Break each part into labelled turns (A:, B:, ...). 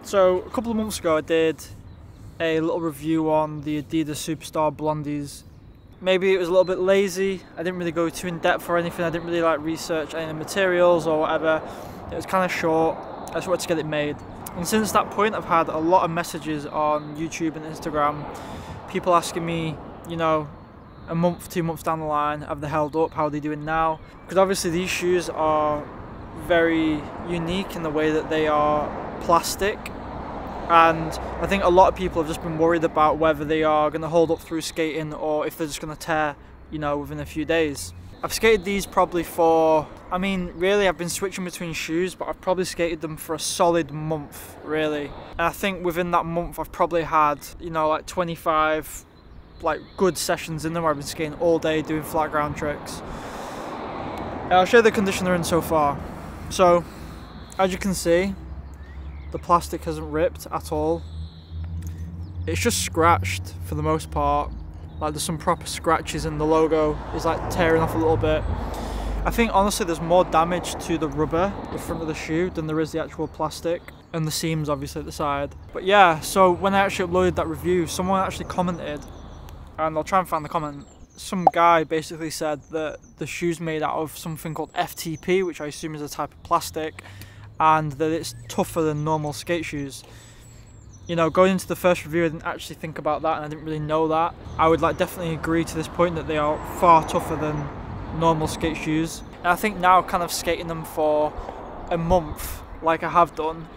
A: So a couple of months ago I did a little review on the Adidas Superstar Blondies. Maybe it was a little bit lazy, I didn't really go too in depth or anything, I didn't really like research any of the materials or whatever. It was kind of short, I just wanted to get it made. And since that point I've had a lot of messages on YouTube and Instagram, people asking me, you know, a month, 2 months down the line, have they held up, how are they doing now? Because obviously these shoes are very unique in the way that they are plastic, and I think a lot of people have just been worried about whether they are going to hold up through skating or if they're just going to tear, you know, within a few days. I've skated these probably for, I mean, really I've been switching between shoes, but I've probably skated them for a solid month, really. And I think within that month I've probably had, you know, like 25 like good sessions in them where I've been skating all day doing flat ground tricks. And I'll show you the condition they're in so far. So, as you can see, the plastic hasn't ripped at all. It's just scratched for the most part. Like there's some proper scratches and the logo is like tearing off a little bit. I think honestly there's more damage to the rubber, the front of the shoe, than there is the actual plastic. And the seams obviously at the side. But yeah, so when I actually uploaded that review, someone actually commented, and I'll try and find the comment. Some guy basically said that the shoe's made out of something called FTP, which I assume is a type of plastic, and that it's tougher than normal skate shoes. You know, going into the first review I didn't actually think about that, and I didn't really know that. I would like definitely agree to this point that they are far tougher than normal skate shoes. And I think now kind of skating them for a month, like I have done,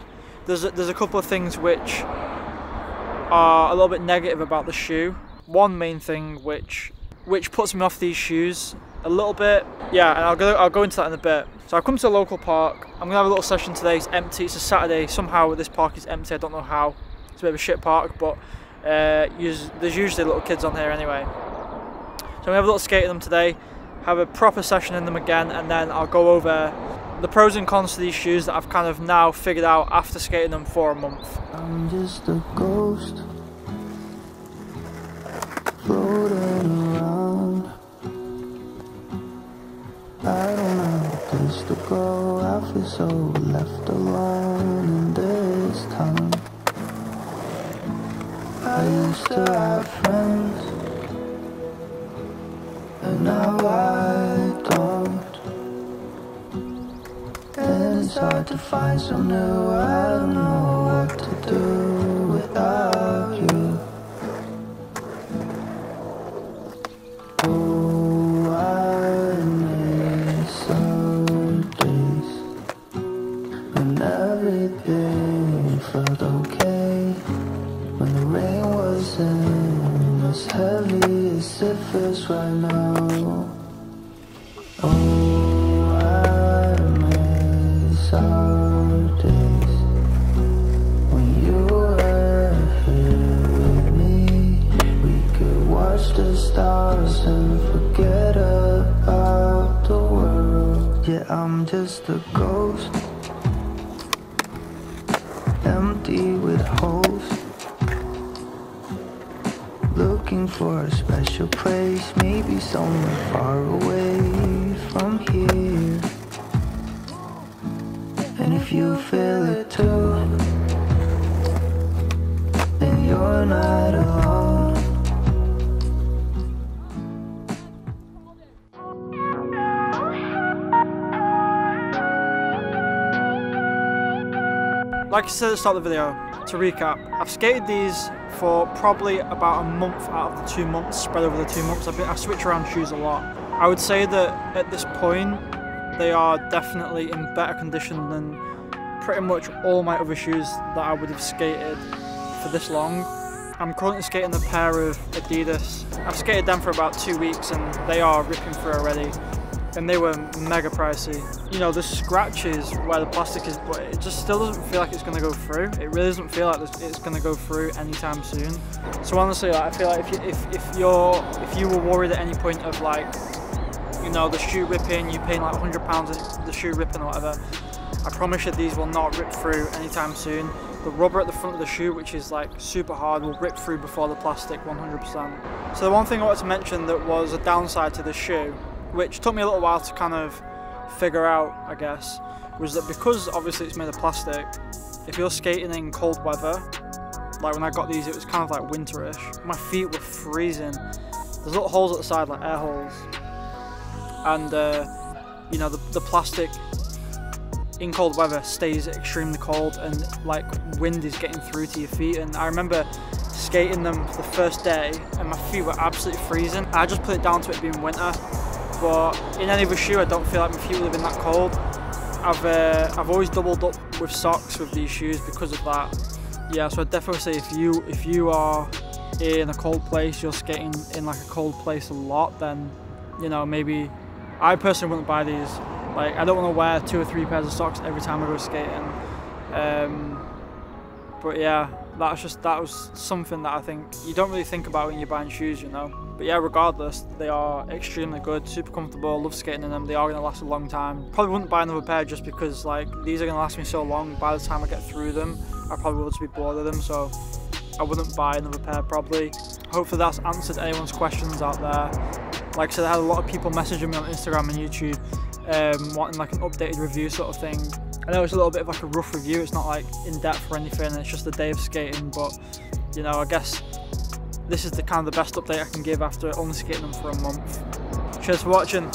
A: there's a couple of things which are a little bit negative about the shoe. One main thing which puts me off these shoes a little bit, yeah, and I'll go into that in a bit. So I've come to a local park. I'm gonna have a little session today. It's empty. It's a Saturday. Somehow this park is empty. I don't know how. It's a bit of a shit park, but there's usually little kids on here anyway. So I'm gonna have a little skate in them today, have a proper session in them again, and then I'll go over the pros and cons to these shoes that I've kind of now figured out after skating them for a month.
B: I'm just a ghost floating around. I don't have a place to go. I feel so left alone in this town. I used to have friends, and now I don't. And it's hard to find some new. I don't know what to do without you. Oh, I miss some days when everything felt okay, when the rain wasn't as heavy as it feels right now. Oh, I miss our days when you were here with me. We could watch the stars and forget about the world. Yeah, I'm just a ghost, empty with holes, looking for a special place, maybe somewhere far away from here. And if you feel it too, then you're not alone.
A: Like I said at the start of the video, to recap, I've skated these for probably about a month out of the 2 months, spread over the 2 months. I switch around shoes a lot. I would say that at this point, they are definitely in better condition than pretty much all my other shoes that I would have skated for this long. I'm currently skating a pair of Adidas. I've skated them for about 2 weeks and they are ripping through already. And they were mega pricey. You know, the scratches where the plastic is, but it just still doesn't feel like it's gonna go through. It really doesn't feel like it's gonna go through anytime soon. So honestly, like, I feel like if you were worried at any point of like, you know, the shoe ripping, you paying like £100 the shoe ripping or whatever, I promise you these will not rip through anytime soon. The rubber at the front of the shoe, which is like super hard, will rip through before the plastic 100%. So the one thing I wanted to mention that was a downside to the shoe, which took me a little while to kind of figure out, I guess, was that because obviously it's made of plastic, if you're skating in cold weather, like when I got these, it was kind of like winterish. My feet were freezing. There's little holes at the side, like air holes, and you know, the plastic in cold weather stays extremely cold, and like wind is getting through to your feet. And I remember skating them for the first day and my feet were absolutely freezing. I just put it down to it being winter, but in any other shoe I don't feel like my feet would have been that cold. I've always doubled up with socks with these shoes because of that. Yeah, so I'd definitely say if you are in a cold place, you're skating in like a cold place a lot, then, you know, maybe I personally wouldn't buy these. Like, I don't want to wear 2 or 3 pairs of socks every time I go skating. But yeah, that was something that I think you don't really think about when you're buying shoes, you know. But yeah, regardless, they are extremely good, super comfortable, love skating in them. They are going to last a long time. Probably wouldn't buy another pair just because like these are going to last me so long. By the time I get through them, I probably will just be bored of them, so I wouldn't buy another pair probably. Hopefully that's answered anyone's questions out there. Like I said, I had a lot of people messaging me on Instagram and YouTube wanting like an updated review sort of thing. I know it's a little bit of like a rough review, it's not like in depth or anything, it's just a day of skating, but you know, I guess this is the kind of the best update I can give after only skating them for a month. Cheers for watching.